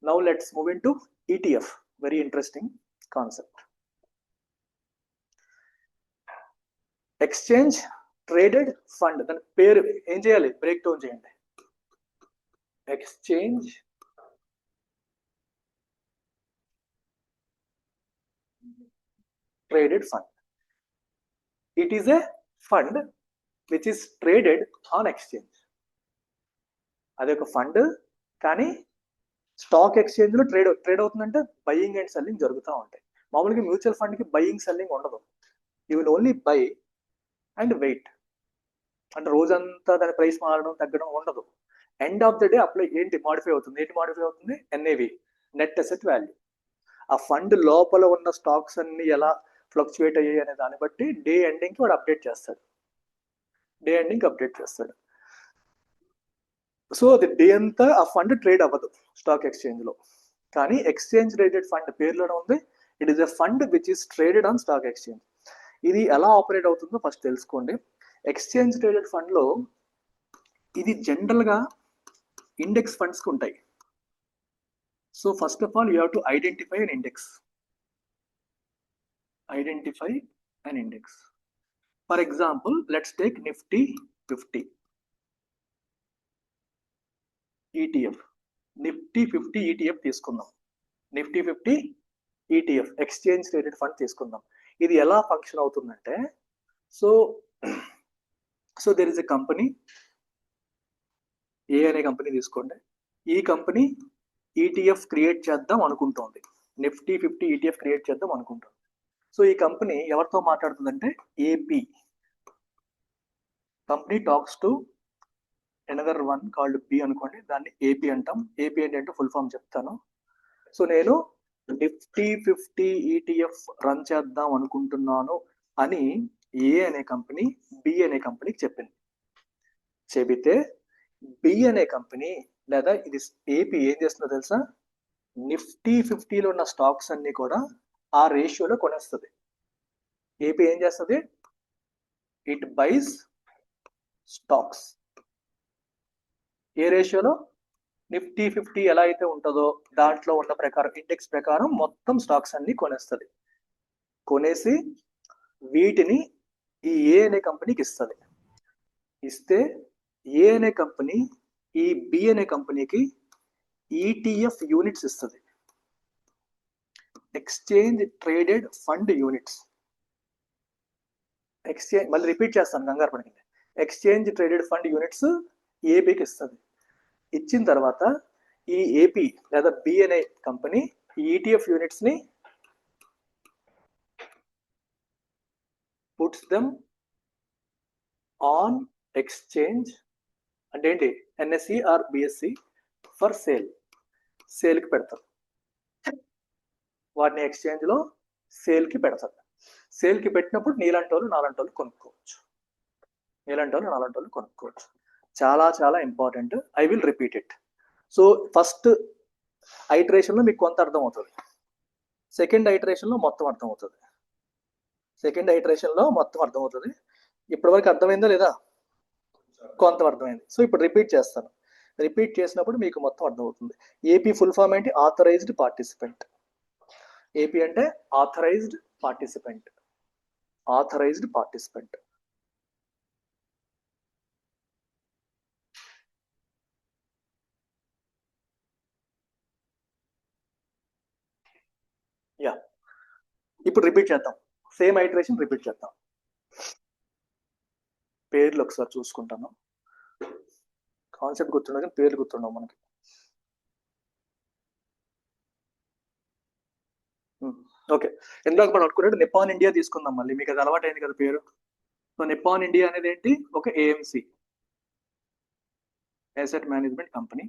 Now let's move into ETF. Very interesting concept. Exchange traded fund. Then pair ఏం చేయాలి, break down చేయండి. Exchange traded fund. It is a fund which is traded on exchange. అదే ఒక fund, కానీ stock exchange లో trade అవుతుందంటే buying and selling జరుగుతూ ఉంటాయి. మామూలుగా మ్యూచువల్ ఫండ్ కి బయింగ్ సెల్లింగ్ ఉండదు. You will only buy and wait. అంటే రోజంతా దాని ప్రైస్ మారడం తగ్గడం ఉండదు. End of the day apply ఏంటి మాడిఫై అవుతుంది, ఎన్ఏవి, నెట్ అసెట్ వాల్యూ. ఆ ఫండ్ లోపల ఉన్న స్టాక్స్ అన్ని ఎలా ఫ్లక్చువేట్ అయ్యాయి అనే దాన్ని బట్టి డే ఎండింగ్కి వాడు అప్డేట్ చేస్తాడు. సో అది డే అంతా ఆ ఫండ్ ట్రేడ్ అవ్వదు స్టాక్ ఎక్స్చేంజ్ లో. కానీ ఎక్స్చేంజ్ ట్రేడెడ్ ఫండ్ పేరులోనే ఉంది, it is a fund which is traded on stock exchange. ఇది ఎలా ఆపరేట్ అవుతుందో ఫస్ట్ తెలుసుకోండి. ఎక్స్చేంజ్ ట్రేడెడ్ ఫండ్ లో ఇది జనరల్ గా ఇండెక్స్ ఫండ్స్ కి ఉంటాయి. So first of all you have to identify an index. For example let's take Nifty 50 ETF. Nifty 50 ETF తీసుకుందాం. Nifty 50 ETF exchange traded fund తీసుకుందాం. ఇది ఎలా ఫంక్షన్ అవుతుందంటే, so there is a company, A అనే కంపెనీ తీసుకోండి. ఈ కంపెనీ ETF క్రియేట్ చేద్దాం అనుకుంటోంది, Nifty 50 ETF create చేద్దాం అనుకుంటోంది. సో ఈ కంపెనీ ఎవరితో మాట్లాడుతుందంటే AP company talks to another one called B అనుకోండి, దాన్ని ఏపీ అంటాం. ఏపీ అంటే ఫుల్ ఫామ్ చెప్తాను. సో నేను నిఫ్టీ 50 ETF రన్ చేద్దాం అనుకుంటున్నాను అని ఏ అనే కంపెనీ బి అనే కంపెనీకి చెబితే బి అనే కంపెనీ లేదా ఇది ఏపీ ఏం చేస్తుందో తెలుసా, నిఫ్టీ 50లో ఉన్న స్టాక్స్ అన్ని కూడా ఆ రేషియోలో కొనేస్తుంది. ఏపీ ఏం చేస్తుంది, ఇట్ బైస్ స్టాక్స్. ఏ రేషియోలో, నిఫ్టీ 50 ఎలా అయితే ఉంటుందో దాంట్లో ఉన్న ప్రకారం, ఇండెక్స్ ప్రకారం మొత్తం స్టాక్స్ అన్ని కొనేస్తుంది. కొనేసి వీటిని ఈ ఏ అనే కంపెనీకి ఇస్తే ఏ అనే కంపెనీ ఈ బి అనే కంపెనీకి ETF యూనిట్స్ ఇస్తుంది, exchange traded fund units. Exchange, మళ్ళీ రిపీట్ చేస్తాను, కంగారు పడకండి. ఎక్స్చేంజ్ ట్రేడెడ్ ఫండ్ యూనిట్స్ ఏపీకి ఇస్తుంది. ఇచ్చిన తర్వాత ఈ ఏపీ లేదా బి అనే కంపెనీ ETF యూనిట్స్ ని పుట్స్ దెమ్ ఆన్ ఎక్స్చేంజ్, అంటే ఏంటి, NSE ఆర్ BSE ఫర్ సేల్కి పెడతారు. వాటిని ఎక్స్చేంజ్ లో సేల్కి పెడతారు. సేల్కి పెట్టినప్పుడు నీలాంటి వాళ్ళు నాలాంటి వాళ్ళు కొనుక్కోవచ్చు. చాలా చాలా important. I will repeat it. So first iteration లో మీకు కొంత అర్థం అవుతుంది, సెకండ్ ఐటరేషన్ లో మొత్తం అర్థం అవుతుంది. ఇప్పటివరకు అర్థమైందా లేదా? కొంత అర్థమైంది. సో ఇప్పుడు రిపీట్ చేస్తాను. రిపీట్ చేసినప్పుడు మీకు మొత్తం అర్థమవుతుంది. ఏపీ ఫుల్ ఫామ్ ఏంటి, ఆథరైజ్డ్ పార్టిసిపెంట్. ఏపీ అంటే ఆథరైజ్డ్ పార్టిసిపెంట్. యా, ఇప్పుడు రిపీట్ చేద్దాం, సేమ్ ఐటరేషన్ రిపీట్ చేద్దాం. పేర్లు ఒకసారి చూసుకుంటాను. కాన్సెప్ట్ గుర్తుండదు కానీ పేర్లు గుర్తుండవు మనకి. ఓకే, ఇందాక మనం అనుకున్నట్టు నిప్పాన్ ఇండియా తీసుకుందాం. మళ్ళీ మీకు అది అలవాటు అయింది కదా పేరు. సో నిప్పాన్ ఇండియా అనేది ఏంటి, ఒక AMC, asset management company.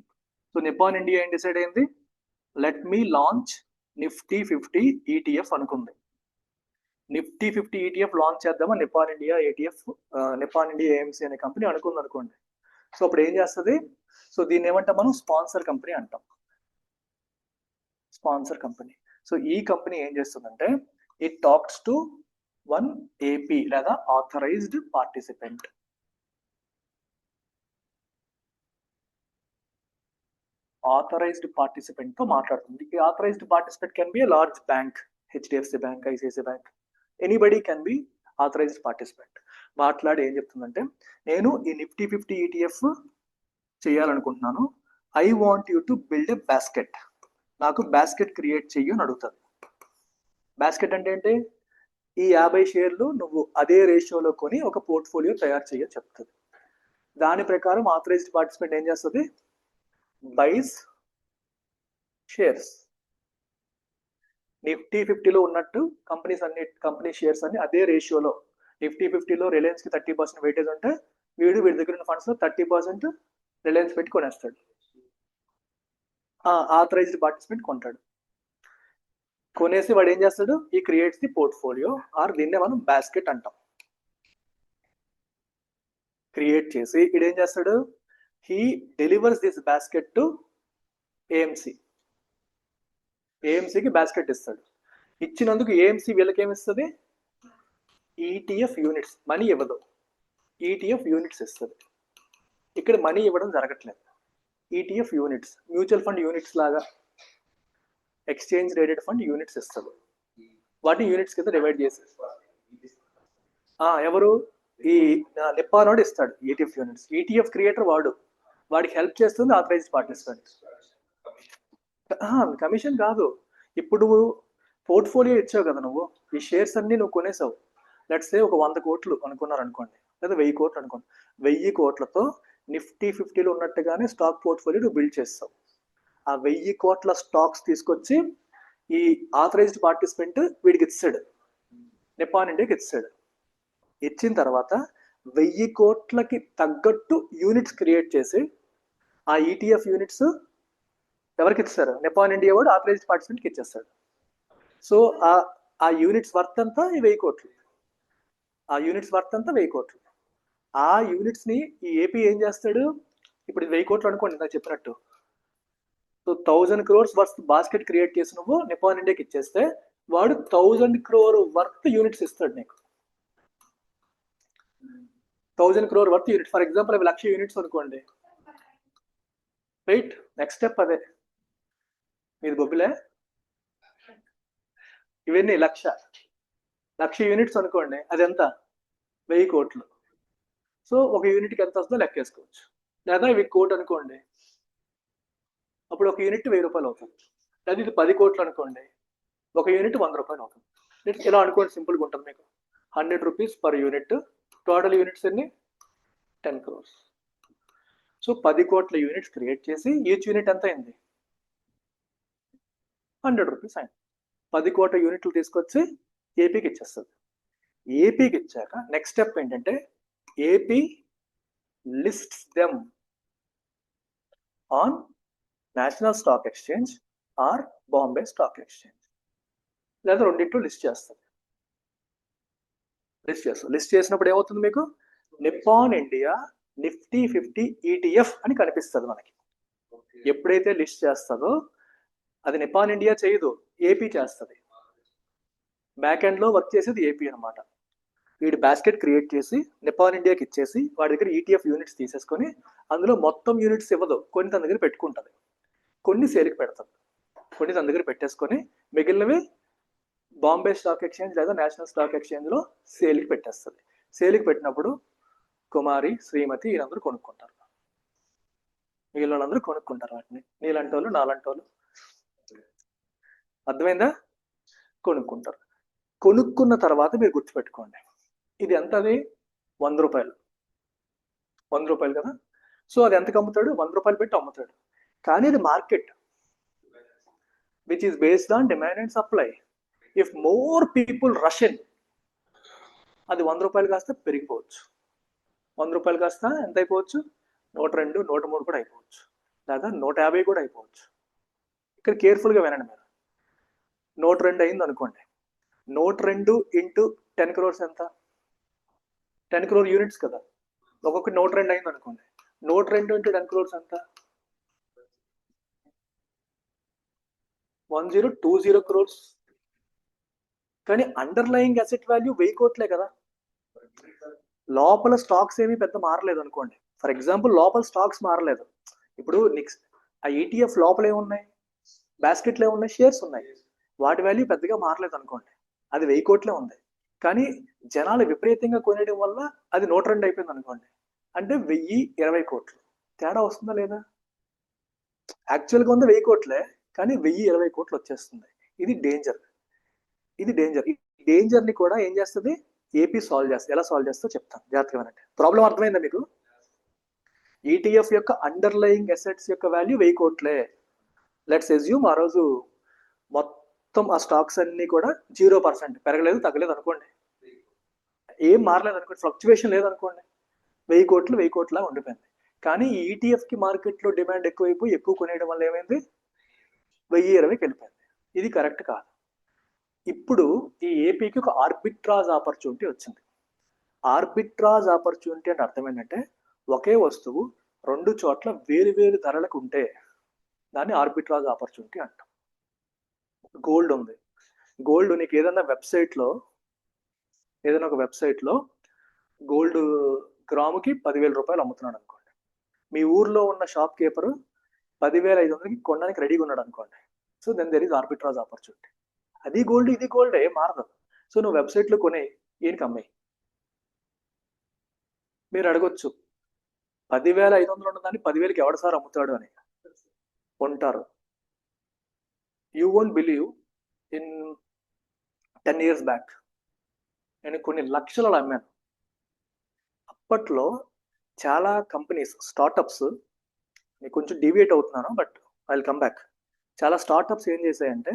So Nippon India ఏం డిసైడ్ అయింది, let me launch Nifty 50 ETF అనుకుంది. నిఫ్టీ 50 ETF లాంచ్ చేద్దామా నిప్పాన్ ఇండియా AMC అనే కంపెనీ అనుకుంది అనుకోండి. సో అప్పుడు ఏం చేస్తుంది, సో దీన్ని ఏమంటాం మనం, స్పాన్సర్ కంపెనీ అంటాం. సో ఈ కంపెనీ ఏం చేస్తుందంటే, it talks to one AP లేదా ఆథరైజ్డ్ పార్టిసిపెంట్. ఆథరైజ్డ్ పార్టిసిపెంట్ తో మాట్లాడుతుంది. ఈ authorized participant can be a large bank, HDFC bank, ICICI bank, anybody can be authorized participant. మాట్లాడి ఏం చెప్తుందంటే, నేను ఈ నిఫ్టీ 50 ETF చేయాలనుకుంటున్నాను, I want you to build a basket, నాకు బాస్కెట్ క్రియేట్ చెయ్యి అని అడుగుతుంది. బాస్కెట్ అంటే ఏంటి? ఈ 50 షేర్లు నువ్వు అదే రేషియోలో కొని ఒక పోర్ట్ఫోలియో తయారు చేయని చెప్తుంది. దాని ప్రకారం ఆథరైజ్డ్ పార్టిసిపెంట్ ఏం చేస్తుంది? Buys shares. నిఫ్టీ 50లో ఉన్నట్టు కంపెనీ షేర్స్ అన్ని అదే రేషియోలో, నిఫ్టీ 50లో రిలయన్స్ కి 30% వెయిటేజ్ ఉంటే వీడి దగ్గర ఉన్న ఫండ్స్ లో 30% రిలయన్స్ పెట్టి కొనేస్తాడు. ఆథరైజ్డ్ పార్టిసిపెంట్ కొంటాడు. కొనేసి వాడు ఏం చేస్తాడు? ఈ క్రియేట్స్ ది పోర్ట్ఫోలియో, ఆర్ దీన్నే మనం బాస్కెట్ అంటాం. క్రియేట్ చేసి ఇది ఏం చేస్తాడు? He delivers this basket to AMC. ఏఎంసీకి బాస్కెట్ ఇస్తాడు. ఇచ్చినందుకు ఏఎంసీ వీళ్ళకి ఏమిస్తుంది? ETF units. మనీ ఇవ్వదు, ఈటీఎఫ్ యూనిట్స్ ఇస్తుంది. ఇక్కడ మనీ ఇవ్వడం జరగట్లేదు. ETF units, mutual fund units లాగా ఎక్స్చేంజ్ రేటెడ్ ఫండ్ యూనిట్స్ ఇస్తుంది. వాటిని యూనిట్స్ కింద డివైడ్ చేసి ఎవరు? ఈ నిప్పానోడు ఇస్తాడు ఈటీఎఫ్ యూనిట్స్. ఈటీఎఫ్ క్రియేటర్ వాడికి హెల్ప్ చేస్తుంది ఆథరైజ్డ్ పార్టిసిపెంట్. కమిషన్ కాదు. ఇప్పుడు పోర్ట్ఫోలియో ఇచ్చావు కదా నువ్వు, ఈ షేర్స్ అన్ని నువ్వు కొనేసావు. లెట్స్ సే ఒక 100 కోట్లు అనుకున్నారు అనుకోండి, లేదా 1000 కోట్లు అనుకోండి. 1000 కోట్లతో నిఫ్టీ 50లో ఉన్నట్టుగానే స్టాక్ పోర్ట్ఫోలియో నువ్వు బిల్డ్ చేస్తావు. ఆ 1000 కోట్ల స్టాక్స్ తీసుకొచ్చి ఈ ఆథరైజ్డ్ పార్టిసిపెంట్ వీడికి ఇచ్చాడు, నిప్పాన్ ఇండియాకి ఇచ్చాడు. ఇచ్చిన తర్వాత 1000 కోట్లకి తగ్గట్టు యూనిట్స్ క్రియేట్ చేసి ఆ ఈటీఎఫ్ యూనిట్స్ ఎవరికి ఇస్తారు? నిప్పాన్ ఇండియా వాడు ఆథరైజ్డ్ పార్టిసిపెంట్కి ఇచ్చేస్తాడు. సో ఆ యూనిట్స్ వర్త్ అంతా 1000 కోట్లు. ఆ యూనిట్స్ వర్త్ అంతా 1000 కోట్లు. ఆ యూనిట్స్ ని ఈ ఏపీ ఏం చేస్తాడు? ఇప్పుడు 1000 కోట్లు అనుకోండి నాకు చెప్పినట్టు. So 1000 crores worth basket create చేసి నువ్వు నిప్పాన్ ఇండియాకి ఇచ్చేస్తే వాడు 1000 crore వర్త్ యూనిట్స్ ఇస్తాడు నీకు. 1000 crore worth units. For example అవి 1,00,000 యూనిట్స్ అనుకోండి. రైట్, నెక్స్ట్ స్టెప్ అదే. మీరు బొబ్బిలే, ఇవన్నీ 1,00,000 యూనిట్స్ అనుకోండి. అది ఎంత? 1000 కోట్లు. సో ఒక యూనిట్కి ఎంత వస్తుందో లెక్కేసుకోవచ్చు. లేదా ఇవి కోటి అనుకోండి, అప్పుడు ఒక యూనిట్ 1000 రూపాయలు అవుతుంది. లేదా ఇది 10 కోట్లు అనుకోండి, ఒక యూనిట్ 100 రూపాయలు అవుతుంది. ఇలా అనుకోండి, సింపుల్గా ఉంటుంది మీకు. 100 rupees per unit. Total units ఎన్ని? 10 crores. సో 10 కోట్ల యూనిట్స్ క్రియేట్ చేసి ఈచ్ యూనిట్ ఎంత అయింది? 100 రూపీస్ అయింది. 10 కోట్ల యూనిట్లు తీసుకొచ్చి ఏపీకి ఇచ్చేస్తుంది. ఏపీకి ఇచ్చాక నెక్స్ట్ స్టెప్ ఏంటంటే, AP lists them on national stock exchange are Bombay stock exchange. లేదా రెండింటిలో లిస్ట్ చేస్తుంది. లిస్ట్ చేసినప్పుడు ఏమవుతుంది మీకు? నిప్పాన్ ఇండియా నిఫ్టీ 50 ETF అని కనిపిస్తుంది మనకి. ఎప్పుడైతే లిస్ట్ చేస్తుందో అది నిప్పాన్ ఇండియా చేయదు, ఏపీ చేస్తుంది. బ్యాక్ ఎండ్ లో వర్క్ చేసేది ఏపీ అనమాట. వీడి బాస్కెట్ క్రియేట్ చేసి నిప్పాన్ ఇండియాకి ఇచ్చేసి వాడి దగ్గర ETF యూనిట్స్ తీసేసుకొని అందులో మొత్తం యూనిట్స్ ఇవ్వదు, కొన్ని తన దగ్గర పెట్టుకుంటుంది, కొన్ని సేల్కి పెడుతుంది, కొన్ని తన దగ్గర పెట్టేసుకొని మిగిలినవి బాంబే స్టాక్ ఎక్స్చేంజ్ లేదా నేషనల్ స్టాక్ ఎక్స్చేంజ్ లో సేల్కి పెట్టేస్తుంది. సేల్కి పెట్టినప్పుడు కుమారి, శ్రీమతి వీళ్ళందరూ కొనుక్కుంటారు. మిగిలిన వాళ్ళందరూ కొనుక్కుంటారు వాటిని. నీలాంటి వాళ్ళు, నాలాంటి వాళ్ళు. అర్థమైందా? కొనుక్కుంటారు. కొనుక్కున్న తర్వాత మీరు గుర్తుపెట్టుకోండి, ఇది ఎంత? అది 100 రూపాయలు. 100 రూపాయలు కదా. సో అది ఎంతకు అమ్ముతాడు? 100 రూపాయలు పెట్టి అమ్ముతాడు. కానీ ఇది market which is based on demand and supply. If more people rush in, అది 100 రూపాయలు కాస్త పెరిగిపోవచ్చు. 100 రూపాయలు కాస్త ఎంత అయిపోవచ్చు? 102, 103 కూడా అయిపోవచ్చు, లేదా 150 కూడా అయిపోవచ్చు. ఇక్కడ కేర్ఫుల్గా వినండి మీరు. 102 అయింది అనుకోండి. 102 ఇంటూ 10 crores ఎంత? 10 crore యూనిట్స్ కదా. ఒక్కొక్కటి 102 అయింది అనుకోండి. 102 ఇంటూ 10 crores ఎంత? 1020 crores. కానీ అండర్లయింగ్ అసెట్ వాల్యూ 1000 కోట్లే కదా. లోపల స్టాక్స్ ఏమీ పెద్ద మారలేదు అనుకోండి. ఫర్ ఎగ్జాంపుల్ లోపల స్టాక్స్ మారలేదు. ఇప్పుడు ఆ ETF లోపల ఏమున్నాయి, బాస్కెట్లో ఏమున్నాయి, షేర్స్ ఉన్నాయి. వాటి వాల్యూ పెద్దగా మారలేదు అనుకోండి, అది 1000 కోట్లే ఉంది. కానీ జనాలు విపరీతంగా కొనేయడం వల్ల అది 102 అయిపోయింది అనుకోండి, అంటే 1020 కోట్లు. తేడా వస్తుందా లేదా? యాక్చువల్గా ఉంది 1000 కోట్లే, కానీ 1020 కోట్లు వచ్చేస్తుంది. ఇది డేంజర్. ఇది డేంజర్. ఈ డేంజర్ని కూడా ఏం చేస్తుంది, ఏపీ సాల్వ్ చేస్తుంది. ఎలా సాల్వ్ చేస్తో చెప్తాను, జాగ్రత్తగా వినండి. ప్రాబ్లం అర్థమైందా మీకు? ETF యొక్క అండర్లయింగ్ అసెట్స్ యొక్క వాల్యూ 1000 కోట్లే. లెట్స్ అజ్యూమ్ ఆ రోజు మొత్తం ఆ స్టాక్స్ అన్ని కూడా 0% పెరగలేదు తగ్గలేదు అనుకోండి, ఏం మారలేదు అనుకోండి, ఫ్లక్చువేషన్ లేదనుకోండి, 1000 కోట్లు 1000 కోట్ల ఉండిపోయింది. కానీ ఈ ఈటీఎఫ్కి మార్కెట్లో డిమాండ్ ఎక్కువైపోయి ఎక్కువ కొనేయడం వల్ల ఏమైంది, 1020కి వెళ్ళిపోయింది. ఇది కరెక్ట్ కాదు. ఇప్పుడు ఈ ఏపీకి ఒక ఆర్బిట్రాజ్ ఆపర్చునిటీ వచ్చింది. ఆర్బిట్రాజ్ ఆపర్చునిటీ అంటే అర్థం ఏంటంటే, ఒకే వస్తువు రెండు చోట్ల వేరు వేరు ధరలకు ఉంటే దాన్ని ఆర్బిట్రాజ్ ఆపర్చునిటీ అంటాం. గోల్డ్ ఉంది, గోల్డ్ నీకు ఏదైనా వెబ్సైట్లో, ఏదైనా ఒక వెబ్సైట్లో గోల్డ్ గ్రాముకి 10,000 రూపాయలు అమ్ముతున్నాడు అనుకోండి, మీ ఊర్లో ఉన్న షాప్ కీపరు 10,500కి కొనడానికి రెడీగా ఉన్నాడు అనుకోండి. So then there is arbitrage opportunity. అది గోల్డ్ ఇది గోల్డ్ ఏ మారదు. సో నువ్వు వెబ్సైట్లో కొనే ఈయనకి అమ్మాయి, మీరు అడగొచ్చు 10,500 ఉన్నదాన్ని 10,000కి ఎవడు సార్ అమ్ముతాడు అని. కొంటారు. You won't believe, in 10 years back నేను కొన్ని లక్షలలో అమ్మాను. అప్పట్లో చాలా కంపెనీస్, స్టార్టప్స్, నేను కొంచెం డీవియేట్ అవుతున్నాను but I will come back. చాలా స్టార్టప్స్ ఏం చేశాయంటే,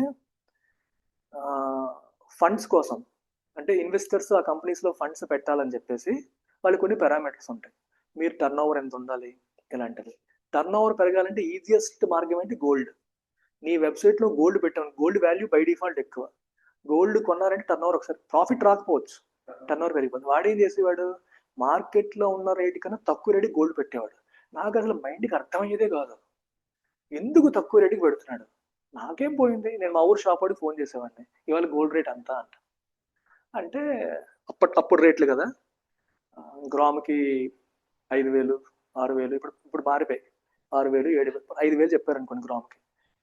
ఫండ్స్ కోసం, అంటే ఇన్వెస్టర్స్ ఆ కంపెనీస్లో ఫండ్స్ పెట్టాలని చెప్పేసి వాళ్ళు కొన్ని పారామీటర్స్ ఉంటాయి. మీరు టర్న్ ఓవర్ ఎంత ఉండాలి, ఇలాంటివి. టర్న్ ఓవర్ పెరగాలంటే ఈజియెస్ట్ మార్గం ఏంటి, గోల్డ్. నీ వెబ్సైట్లో గోల్డ్ పెట్టాను, గోల్డ్ వాల్యూ బై డిఫాల్ట్ ఎక్కువ. గోల్డ్ కొన్నారంటే టర్న్ ఓవర్, ఒకసారి ప్రాఫిట్ రాకపోవచ్చు, టర్న్ ఓవర్ పెరిగిపోతుంది. వాడు ఏం చేసేవాడు, మార్కెట్లో ఉన్న రేటు కన్నా తక్కువ రేటుకి గోల్డ్ పెట్టేవాడు. నాకు అసలు మైండ్కి అర్థమయ్యేదే కాదు, ఎందుకు తక్కువ రేటుకి పెడుతున్నాడు. నాకేం పోయింది, నేను మా ఊరు షాప్ వాడికి ఫోన్ చేసేవాడిని, ఇవాళ గోల్డ్ రేట్ అంతా అంట. అంటే అప్పుడు రేట్లు కదా, గ్రాముకి 5,000 6,000, ఇప్పుడు మారిపోయి 6,000 7,000 5,000 చెప్పారు అనుకోండి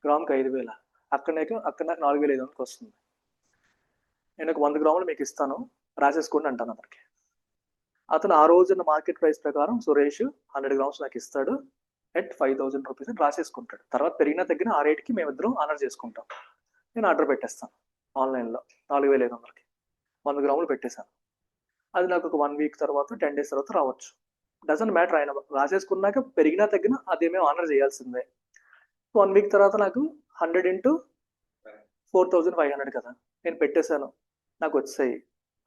గ్రాముకి 5,000. అక్కడ నాకు 4,500కి వస్తుంది. నేను ఒక 100 గ్రాములు మీకు ఇస్తాను, రాసేసుకోండి అంటాను అతనికి. అతను ఆ రోజున్న మార్కెట్ ప్రైస్ ప్రకారం సురేష్ 100 గ్రామ్స్ నాకు ఇస్తాడు ఎట్ 5,000 రూపీస్ అని రాసేసుకుంటాడు. తర్వాత పెరిగినా తగ్గిన ఆ రేట్కి మేమిద్దరం ఆనర్ చేసుకుంటాం. నేను ఆర్డర్ పెట్టేస్తాను ఆన్లైన్లో 4,500కి 100 గ్రాములు పెట్టేశాను. అది నాకు ఒక 1 వీక్ తర్వాత 10 days తర్వాత రావచ్చు, డజంట్ మ్యాటర్. ఆయన రాసేసుకున్నాక పెరిగినా తగ్గినా అది మేము ఆనర్ చేయాల్సిందే. 1 వీక్ తర్వాత నాకు 100 into 4,500 కదా, నేను పెట్టేశాను, నాకు వచ్చాయి.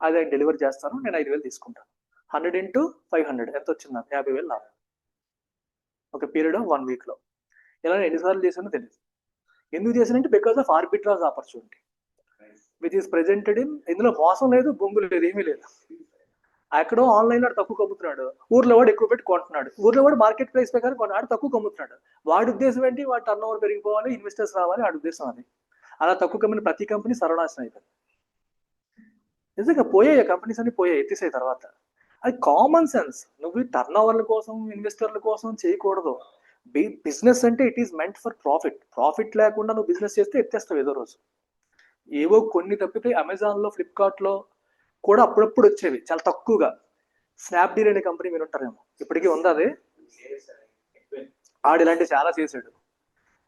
అది ఆయన డెలివరీ చేస్తాను, నేను 5,000 తీసుకుంటాను. 100 into 500 ఎంత వచ్చింది, నాకు 50,000 లాభం ఒక పీరియడ్ ఆఫ్ 1 వీక్లో. ఇలా నేను ఎన్నిసార్లు చేశానో తెలియదు. ఎందుకు చేశానంటే because of arbitrage opportunity which is presented in. ఇందులో మోసం లేదు, బొంగులు లేదు, ఏమీ లేదు. ఎక్కడో ఆన్లైన్లో తక్కువ కమ్ముతున్నాడు, ఊర్లో వాడు ఎక్కువ పెట్టి కొంటున్నాడు, ఊర్లో వాడు మార్కెట్ ప్రైస్ ప్రకారం కొన్నాడు, తక్కువ కమ్ముతున్నాడు. వాడి ఉద్దేశం ఏంటి, వాడి టర్న్ ఓవర్ పెరిగిపోవాలి, ఇన్వెస్టర్స్ రావాలి, వాడి ఉద్దేశం అది. అలా తక్కువ కమ్మిన ప్రతి కంపెనీ సర్వనాశనం అయిపోయింది. నిజంగా పోయాయి కంపెనీస్ అన్ని, పోయాయి ఎత్తేసాయి తర్వాత. అది కామన్ సెన్స్. నువ్వు టర్న్ ఓవర్ల కోసం ఇన్వెస్టర్ల కోసం చేయకూడదు. బిజినెస్ అంటే it is meant for profit. Profit లేకుండా నువ్వు బిజినెస్ చేస్తే ఎత్తేస్తావు ఏదో రోజు. ఏవో కొన్ని తప్పితే అమెజాన్లో, ఫ్లిప్కార్ట్లో కూడా అప్పుడప్పుడు వచ్చేవి చాలా తక్కువగా. స్నాప్డీల్ అనే కంపెనీ మీరు ఉంటారేమో, ఇప్పటికీ ఉంది అది. ఆడు ఇలాంటివి చాలా చేశాడు.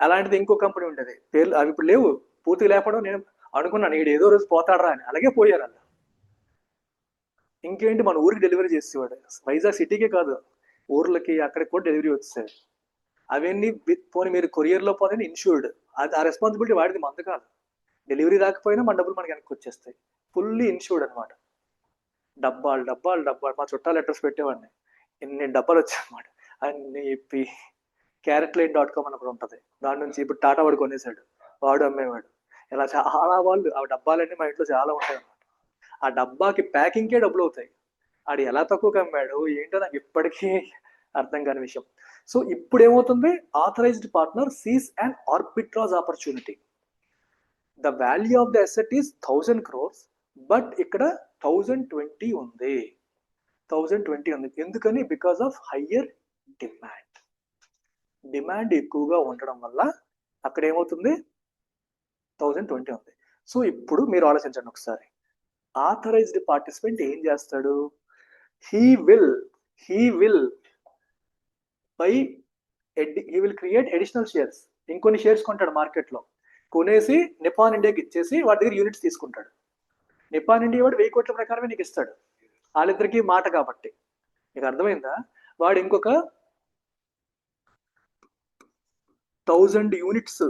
అలాంటిది ఇంకో కంపెనీ ఉండేది, పేర్లు అవి ఇప్పుడు లేవు, పూర్తిగా లేకపోవడం. నేను అనుకున్నాను ఈడు ఏదో రోజు పోతాడరా అని, అలాగే పోయారు అలా. ఇంకేంటి, మన ఊరికి డెలివరీ చేసేవాడు, వైజాగ్ సిటీకే కాదు ఊర్లకి అక్కడికి కూడా డెలివరీ వచ్చేది. అవన్నీ పోనీ మీరు కొరియర్లో పోతే ఇన్సూర్డ్, అది ఆ రెస్పాన్సిబిలిటీ వాడిది, మంది కాదు. డెలివరీ రాకపోయినా మన డబ్బులు మనకి వెనక్కి వచ్చేస్తాయి, ఫుల్లీ ఇన్సూర్డ్ అనమాట. డబ్బాలు డబ్బాలు డబ్బాలు, మా చుట్టాలు అడ్రస్ పెట్టేవాడిని, ఎన్ని డబ్బాలు వచ్చాయి అనమాట. అన్ని ఇప్పి carrotline.com అని ఒకటి ఉంటుంది, దాని నుంచి ఇప్పుడు టాటా వాడు కొనేసాడు, వాడు అమ్మేవాడు. ఇలా చాలా వాళ్ళు, ఆ డబ్బాలన్నీ మా ఇంట్లో చాలా ఉంటాయి అన్నమాట. ఆ డబ్బాకి ప్యాకింగ్కే డబ్బులు అవుతాయి. ఆడు ఎలా తక్కువ అమ్మాడు ఏంటో నాకు ఇప్పటికీ అర్థం కాని విషయం. సో ఇప్పుడు ఏమవుతుంది, authorized partner sees and arbitrage opportunity. The value of the asset is 1,000 crores, but ఇక్కడ 1,020 ఉంది. 1,020 ఉంది ఎందుకని, because of higher demand. Demand ఎక్కువగా ఉండడం వల్ల అక్కడ ఏమవుతుంది 1020 ఉంది. సో ఇప్పుడు మీరు ఆలోచించండి ఒకసారి, ఆథరైజ్డ్ పార్టిసిపెంట్ ఏం చేస్తాడు? He will buy he will create additional shares. ఇంకొన్ని షేర్స్ కొంటాడు మార్కెట్లో, కొనేసి నిపాన్ ఇండియాకి ఇచ్చేసి వాడి దగ్గర యూనిట్స్ తీసుకుంటాడు. నిపాన్ ఇండియా వాడు 1000 కోట్ల ప్రకారమే నీకు ఇస్తాడు, వాళ్ళిద్దరికి మాట కాబట్టి. నీకు అర్థమైందా? వాడు ఇంకొక 1000 యూనిట్స్,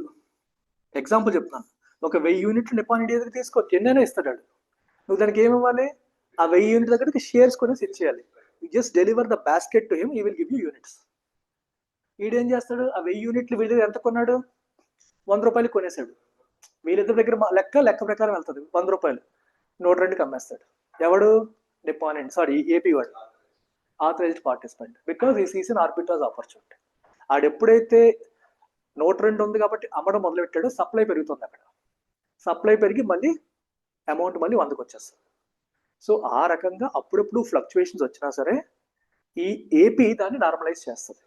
ఎగ్జాంపుల్ చెప్తున్నాను, ఒక 1000 యూనిట్లు నిపాన్ ఇండియా దగ్గర తీసుకోవచ్చు, ఎన్నైనా ఇస్తాడు. నువ్వు దానికి ఏమివ్వాలి? ఆ 1000 యూనిట్ దగ్గరికి షేర్స్ కొనేసి ఇచ్చేయాలి. You just deliver the basket to him, he will give you units. వీడేం చేస్తాడు? ఆ 1000 యూనిట్లు వీళ్ళ దగ్గర ఎంత కొన్నాడు? 100 రూపాయలు కొనేసాడు. వీళ్ళిద్దరి దగ్గర లెక్క ప్రకారం వెళ్తుంది 100 రూపాయలు, 102కి అమ్మేస్తాడు. ఎవడు? డిపానెంట్, సారీ ఏపీ వాడు, ఆథరైజ్డ్ పార్టిసిపెంట్, బికాస్ ఈ సీజన్ ఆర్బిట్రాజ్ ఆపర్చునిటీ. ఆడెప్పుడైతే 102 ఉంది కాబట్టి అమ్మడం మొదలు పెట్టాడు, సప్లై పెరుగుతుంది. అక్కడ సప్లై పెరిగి మళ్ళీ అమౌంట్ మళ్ళీ 100కి వచ్చేస్తుంది. సో ఆ రకంగా అప్పుడప్పుడు ఫ్లక్చువేషన్స్ వచ్చినా సరే ఈ ఏపీ దాన్ని నార్మలైజ్ చేస్తుంది.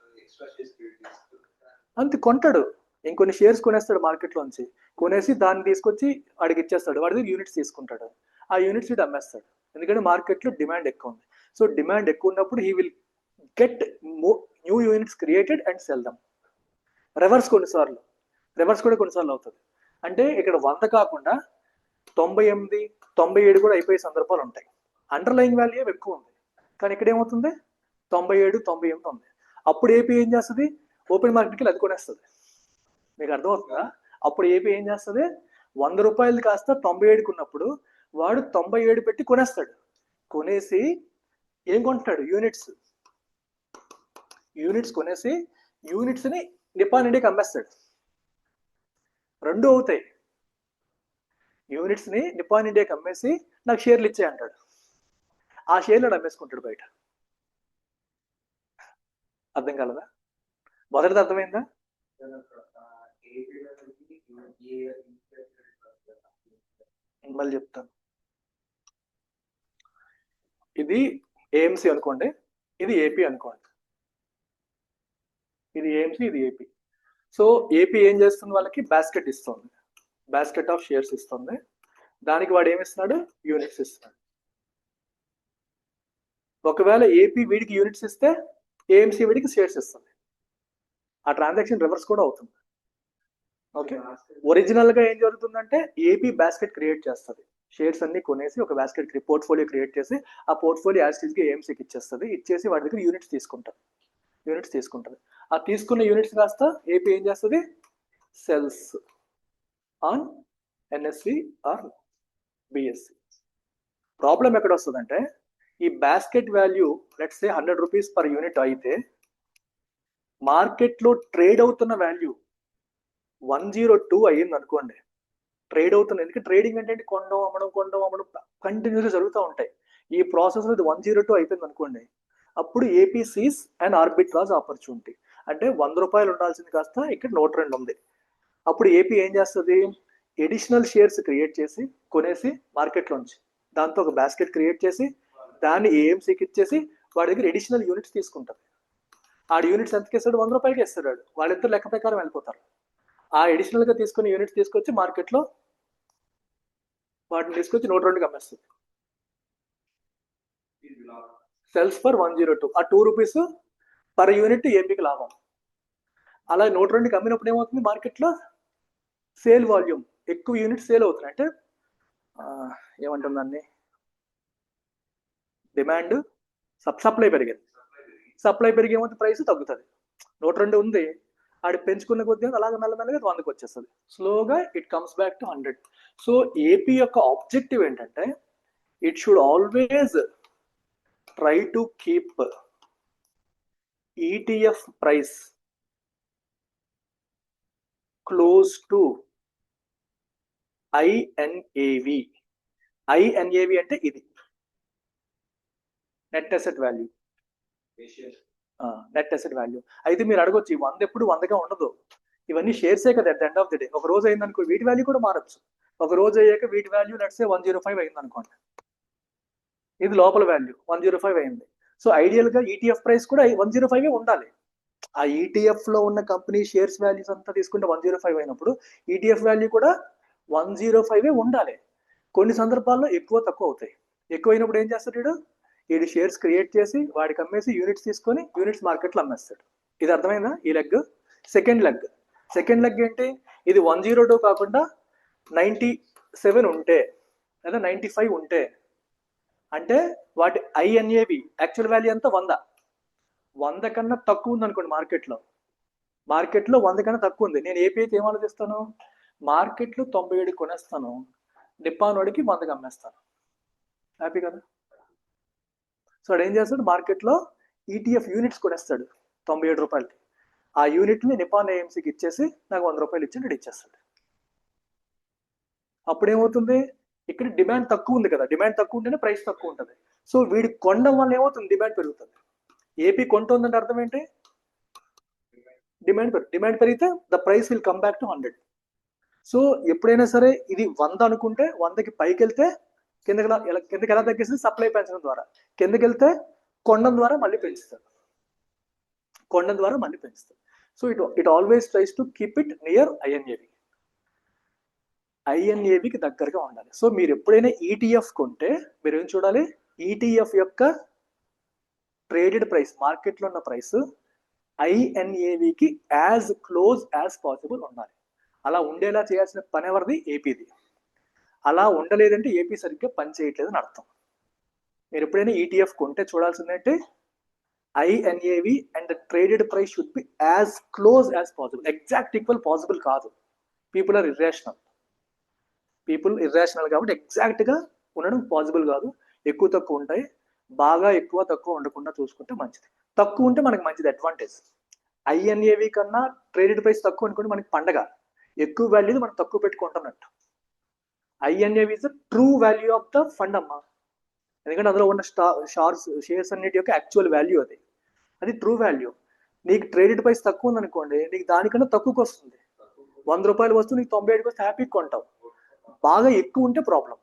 అంతే, కొంటాడు, ఇంకొన్ని షేర్స్ కొనేస్తాడు మార్కెట్లోంచి, కొనేసి దాన్ని తీసుకొచ్చి వాడికి ఇచ్చేస్తాడు, వాడి దగ్గర యూనిట్స్ తీసుకుంటాడు, ఆ యూనిట్స్ వీడు అమ్మేస్తాడు. ఎందుకంటే మార్కెట్లో డిమాండ్ ఎక్కువ ఉంది. సో డిమాండ్ ఎక్కువ ఉన్నప్పుడు he will get new units created and sell them. Reverse కూడా కొన్నిసార్లు అవుతుంది. అంటే ఇక్కడ 100 కాకుండా 98, 97 కూడా అయిపోయే సందర్భాలు ఉంటాయి. అండర్లైన్ వాల్యూ ఎక్కువ ఉంది, కానీ ఇక్కడ ఏమవుతుంది 97, 98 ఉంది. అప్పుడు ఏపీ ఏం చేస్తుంది? ఓపెన్ మార్కెట్కి అది కొనేస్తుంది. మీకు అర్థమవుతుందా? అప్పుడు ఏపీ ఏం చేస్తుంది? 100 రూపాయలు కాస్త 97కి ఉన్నప్పుడు వాడు 97 పెట్టి కొనేస్తాడు. కొనేసి ఏం కొంటాడు? యూనిట్స్ కొనేసి యూనిట్స్ని నిపాన్ ఇండియాకి అమ్మేస్తాడు. రెండు అవుతాయి. యూనిట్స్ని నిపాన్ ఇండియాకి అమ్మేసి నాకు షేర్లు ఇచ్చే అంటాడు. ఆ షేర్లు అమ్మేసుకుంటాడు బయట. అర్థం కాలదా? మొదటిది అర్థమైందా? మళ్ళీ చెప్తాను. ఇది ఏఎంసీ అనుకోండి, ఇది ఏపీ అనుకోండి. ఇది ఏఎంసీ, ఇది ఏపీ. సో ఏపీ ఏం చేస్తుంది? వాళ్ళకి బాస్కెట్ ఇస్తుంది, బాస్కెట్ ఆఫ్ షేర్స్ ఇస్తుంది. దానికి వాడు ఏమిస్తున్నాడు? యూనిట్స్ ఇస్తున్నాడు. ఒకవేళ ఏపీ వీడికి యూనిట్స్ ఇస్తే ఏఎంసీ వీడికి షేర్స్ ఇస్తుంది. ఆ ట్రాన్సాక్షన్ రివర్స్ కూడా అవుతుంది. ఓకే, ఒరిజినల్ గా ఏం జరుగుతుందంటే ఏపీ బాస్కెట్ క్రియేట్ చేస్తుంది, షేర్స్ అన్ని కొనేసి ఒక బాస్కెట్ పోర్ట్ఫోలియో క్రియేట్ చేసి ఆ పోర్ట్ఫోలియో యాజ్ గా ఏఎంసీకి ఇచ్చేస్తుంది. ఇచ్చేసి వాడి దగ్గర యూనిట్స్ తీసుకుంటుంది. ఆ తీసుకున్న యూనిట్స్ కాస్త ఏపీ ఏం చేస్తుంది? Sells on NSE or BSE. Problem ఎక్కడ వస్తుందంటే ఈ basket value let's say 100 rupees per unit అయితే మార్కెట్లో ట్రేడ్ అవుతున్న వాల్యూ 102 అయ్యింది అనుకోండి. ట్రేడ్ అవుతుంది, ఎందుకంటే ట్రేడింగ్ అంటే కొనడం అమ్మడం కంటిన్యూస్గా జరుగుతూ ఉంటాయి. ఈ ప్రాసెస్ ఇది 102 అయిపోయింది అనుకోండి. అప్పుడు AP sees and arbitrage opportunity. అంటే 100 రూపాయలు ఉండాల్సింది కాస్త ఇక్కడ 102 ఉంది. అప్పుడు ఏపీ ఏం చేస్తుంది? ఎడిషనల్ షేర్స్ క్రియేట్ చేసి కొనేసి మార్కెట్లోంచి దాంతో ఒక బాస్కెట్ క్రియేట్ చేసి దాన్ని ఏఎంసీకి ఇచ్చేసి వాడి దగ్గర ఎడిషనల్ యూనిట్స్ తీసుకుంటుంది. ఆ యూనిట్స్ ఎంతకి ఇస్తాడు? 100 రూపాయలకి ఇస్తాడు. వాళ్ళిద్దరు లెక్క ప్రకారం వెళ్ళిపోతారు. ఆ ఎడిషనల్ గా తీసుకుని యూనిట్స్ తీసుకొచ్చి మార్కెట్లో వాటిని తీసుకొచ్చి 102కి అమ్మేస్తుంది. Cells for 102. ఆ 2 రూపీస్ పర్ యూనిట్ ఏపీకి లాభం. అలా 102కి అమ్మినప్పుడు ఏమవుతుంది? మార్కెట్లో సేల్ వాల్యూమ్ ఎక్కువ యూనిట్ సేల్ అవుతుంది. అంటే ఏమంటుంది దాన్ని? డిమాండ్ సప్లై పెరిగింది. సప్లై పెరిగి ఏమవుతుంది? ప్రైస్ తగ్గుతుంది. 102 ఉంది, ఆడి పెంచుకున్న కొద్దిగా అలాగే మెల్లమెల్లగా 100కి వచ్చేస్తుంది. స్లోగా it comes back to 100. So AP యొక్క ఆబ్జెక్టివ్ ఏంటంటే it should always try to keep ETF price close to INAV. INAV అంటే ఇది net asset value. Net asset value అయితే మీరు అడగొచ్చు 100 ఎప్పుడు 100గా ఉండదు, ఇవన్నీ షేర్సే కదా. At the end of the day ఒక రోజు అయిందనుకో వీటి వాల్యూ కూడా మారచ్చు. ఒక రోజు అయ్యాక వీటి వాల్యూ లెట్స్ సే 105 అయింది అనుకోండి, ఇది లోపల వాల్యూ 105 అయింది. సో ఐడియల్ గా ఈటీఎఫ్ ప్రైస్ కూడా 105 ఉండాలి. ఆ ఈటీఎఫ్ లో ఉన్న కంపెనీ షేర్స్ వాల్యూస్ అంతా తీసుకుంటే 105 అయినప్పుడు ఈటీఎఫ్ వాల్యూ కూడా 105 ఉండాలి. కొన్ని సందర్భాల్లో ఎక్కువ తక్కువ అవుతాయి. ఎక్కువ అయినప్పుడు ఏం చేస్తాడు వీడు షేర్స్ క్రియేట్ చేసి వాడికి అమ్మేసి యూనిట్స్ తీసుకొని యూనిట్స్ మార్కెట్లో అమ్మేస్తాడు. ఇది అర్థమైందా? ఈ లెగ్. సెకండ్ లెగ్ ఏంటి? ఇది 102 కాకుండా 97 ఉంటే లేదా 95 ఉంటే అంటే వాటి ఐఎన్ఏవి యాక్చువల్ వాల్యూ అంతా 100 కన్నా తక్కువ ఉంది అనుకోండి. మార్కెట్లో 100 కన్నా తక్కువ ఉంది. నేను ఏపీ అయితే ఏం ఆలోచిస్తాను? మార్కెట్లో 97 కొనేస్తాను, నిప్పాన్ వాడికి 100కి అమ్మేస్తాను. హ్యాపీ కదా? సో వాడు ఏం చేస్తాడు? మార్కెట్లో ఈటీఎఫ్ యూనిట్స్ కొనేస్తాడు 97 రూపాయలకి. ఆ యూనిట్ని నిప్పాన్ ఏఎంసీకి ఇచ్చేసి నాకు 100 రూపాయలు ఇచ్చి నేను ఇచ్చేస్తాడు. అప్పుడు ఏమవుతుంది? ఇక్కడ డిమాండ్ తక్కువ ఉంది కదా, డిమాండ్ తక్కువ ఉంటేనే ప్రైస్ తక్కువ ఉంటుంది. సో వీడి కొనడం వల్ల ఏమవుతుంది? డిమాండ్ పెరుగుతుంది. ఏపీ కొంటుందంటే అర్థం ఏంటి? డిమాండ్ పెరిగితే the price will come back to 100. So ఎప్పుడైనా సరే ఇది 100 అనుకుంటే 100కి పైకి వెళ్తే కిందకి ఎలా తగ్గిస్తుంది? సప్లై పెంచడం ద్వారా. కిందకి వెళ్తే కొనడం ద్వారా మళ్ళీ పెంచుతారు. So it always tries to keep it near ఐఎన్ఏవికి దగ్గరగా ఉండాలి. సో మీరు ఎప్పుడైనా ఈటీఎఫ్ కొంటే మీరు ఏం చూడాలి? ఈటీఎఫ్ యొక్క ట్రేడెడ్ ప్రైస్, మార్కెట్లో ఉన్న ప్రైస్ ఐఎన్ఏవికి యాజ్ క్లోజ్ యాజ్ పాసిబుల్ ఉండాలి. అలా ఉండేలా చేయాల్సిన పని ఎవరిది? ఏపీది. అలా ఉండలేదంటే ఏపీ సరిగ్గా పని చేయట్లేదని అర్థం. మీరు ఎప్పుడైనా ఈటీఎఫ్ కొంటే చూడాల్సిందంటే INAV and the traded price should be as close as possible. Exact equal possible కాదు. పీపుల్ ఇర్రేషనల్ కాబట్టి ఎగ్జాక్ట్గా ఉండడం పాసిబుల్ కాదు. ఎక్కువ తక్కువ ఉంటాయి. బాగా ఎక్కువ తక్కువ ఉండకుండా చూసుకుంటే మంచిది. తక్కువ ఉంటే మనకి మంచిది, అడ్వాంటేజ్. ఐఎన్ఏవి కన్నా ట్రేడెడ్ ప్రైస్ తక్కువ అనుకుంటే మనకి పండగ. ఎక్కువ వాల్యూ మనం తక్కువ పెట్టుకుంటున్నట్టు. INAV is the true value of the fund అమ్మా. ఎందుకంటే అందులో ఉన్న షేర్స్ అన్నిటి యొక్క యాక్చువల్ వాల్యూ అది ట్రూ వాల్యూ. నీకు ట్రేడెడ్ ప్రైస్ తక్కువ ఉంది అనుకోండి, నీకు దానికన్నా తక్కువకి వస్తుంది. 100 రూపాయలు వస్తువు నీకు 97కి వస్తే హ్యాపీగా కొంటావు. బాగా ఎక్కువ ఉంటే ప్రాబ్లం.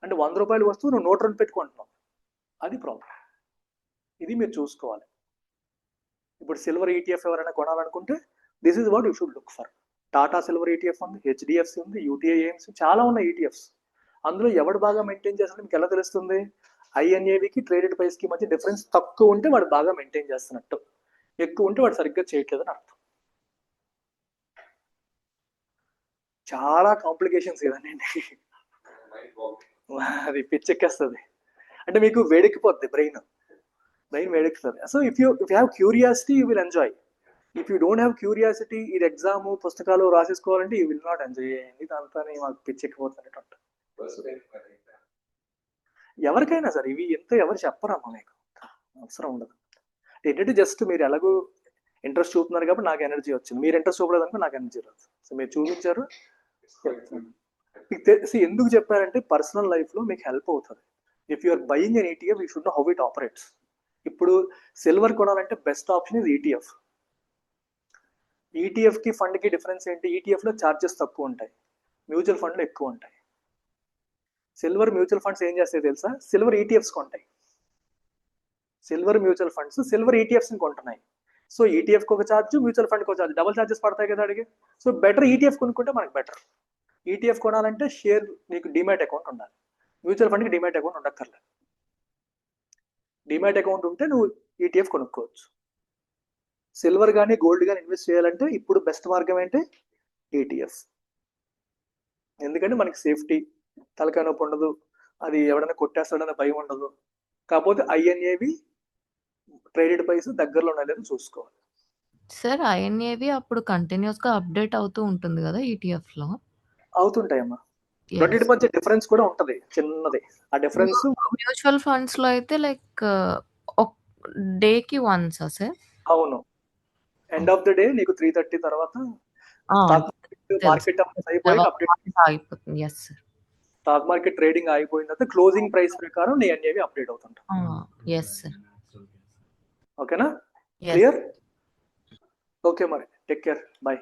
అంటే 100 రూపాయలు వస్తువు నువ్వు 102 పెట్టుకుంటున్నావు, అది ప్రాబ్లం. ఇది మీరు చూసుకోవాలి. ఇప్పుడు సిల్వర్ ఈటీఎఫ్ ఎవరైనా కొనాలనుకుంటే this is what you should look for. Tata silver ETF ఉంది, హెచ్డిఎఫ్సి ఉంది, యూటీఐ ఏఎంసీ, చాలా ఉన్నాయి ఈటీఎఫ్స్. అందులో ఎవడు బాగా మెయింటైన్ చేస్తాడో మీకు ఎలా తెలుస్తుంది? ఐఎన్ఏవికి ట్రేడెడ్ ప్రైస్కి మధ్య డిఫరెన్స్ తక్కువ ఉంటే వాడు బాగా మెయింటైన్ చేస్తున్నట్టు, ఎక్కువ ఉంటే వాడు సరిగ్గా చేయట్లేదని అర్థం. చాలా కాంప్లికేషన్స్ కదండి, అది పిచ్చెక్కేస్తుంది. అంటే మీకు వేడెక్కిపోద్ది, బ్రెయిన్ వేడెక్కుతుంది. So if you have curiosity you will enjoy. If you don't have curiosity, ఇది ఎగ్జామ్ పుస్తకాలు రాసేసుకోవాలంటే యూ విల్ నాట్ ఎంజాయ్. ఇదంతా మాకు పిచ్చెక్కిపోతున్నట్టు. ఎవరికైనా సరే ఇవి ఎంత ఎవరు చెప్పరమ్మా, మీకు అవసరం ఉండదు. ఏంటంటే జస్ట్ మీరు ఎలాగో ఇంట్రెస్ట్ చూపుతున్నారు కాబట్టి నాకు ఎనర్జీ వచ్చింది. మీరు ఇంట్రెస్ట్ చూపలేదనుకో నాకు ఎనర్జీ రాదు. సో మీరు చూపించారు. మీకు తెలిసి ఎందుకు చెప్పారంటే పర్సనల్ లైఫ్లో మీకు హెల్ప్ అవుతుంది. If you're buying an ETF you should know how it operates. ఇప్పుడు సిల్వర్ కొనాలంటే బెస్ట్ ఆప్షన్ ఇస్ ఈటీఎఫ్. ఈటీఎఫ్కి ఫండ్కి డిఫరెన్స్ ఏంటి? ఈటీఎఫ్లో ఛార్జెస్ తక్కువ ఉంటాయి, మ్యూచువల్ ఫండ్లో ఎక్కువ ఉంటాయి. సిల్వర్ మ్యూచువల్ ఫండ్స్ ఏం చేస్తాయి తెలుసా? సిల్వర్ ఈటీఎఫ్స్ కొంటాయి. సిల్వర్ మ్యూచువల్ ఫండ్స్ సిల్వర్ ఈటీఎఫ్స్ని కొంటున్నాయి. సో ఈటీఎఫ్కి ఒక ఛార్జ్, మ్యూచువల్ ఫండ్కి ఒక ఛార్జ్, డబుల్ ఛార్జెస్ పడతాయి కదా అడిగి. సో బెటర్ ఈటీఎఫ్ కొనుక్కుంటే మనకు బెటర్. ఈటీఎఫ్ కొనాలంటే షేర్ నీకు డిమాట్ అకౌంట్ ఉండాలి. Mutual ఫండ్కి demat account ఉండక్కర్లేదు. Demat account ఉంటే నువ్వు ఈటీఎఫ్ కొనుక్కోవచ్చు. సిల్వర్ కానీ గోల్డ్ కానీ ఇన్వెస్ట్ చేయాలంటే ఇప్పుడు బెస్ట్ మార్గం ఏంటి? ఈటీఎఫ్. ఎందుకంటే మనకి సేఫ్టీ, తలకాయ నొప్పి ఉండదు, అది ఎవడైనా కొట్టేస్తాడనే భయం ఉండదు. కాకపోతే ఐఎన్ఏవి ట్రేడెడ్ ప్రైస్ దగ్గరలో ఉండలేదు చూసుకోవాలి. సార్ ఐఎన్ఏవి అప్పుడు కంటిన్యూస్ గా అప్డేట్ అవుతూ ఉంటుంది కదా ఈటీఎఫ్ లో? అవుతుంటాయమ్మా. రెండింటి మధ్య డిఫరెన్స్ కూడా ఉంటది, చిన్నది. ఆ డిఫరెన్స్ మ్యూచువల్ ఫండ్స్ లో అయితే లైక్ డేకి వన్స్ సార్? అవును. ఎండ్ ఆఫ్ ద డే నీకు 3:30 తర్వాత మార్కెట్ అయిపోయి అప్డేట్ అయిపోతుంది. Yes sir. Stock market trading అయిపోయిన తర్వాత క్లోజింగ్ ప్రైస్ ప్రకారం నీ ఎన్ఏవి అప్డేట్ అవుతుంటా. Yes sir. ఓకేనా? క్లియర్? ఓకే మరి, టేక్ కేర్, బాయ్.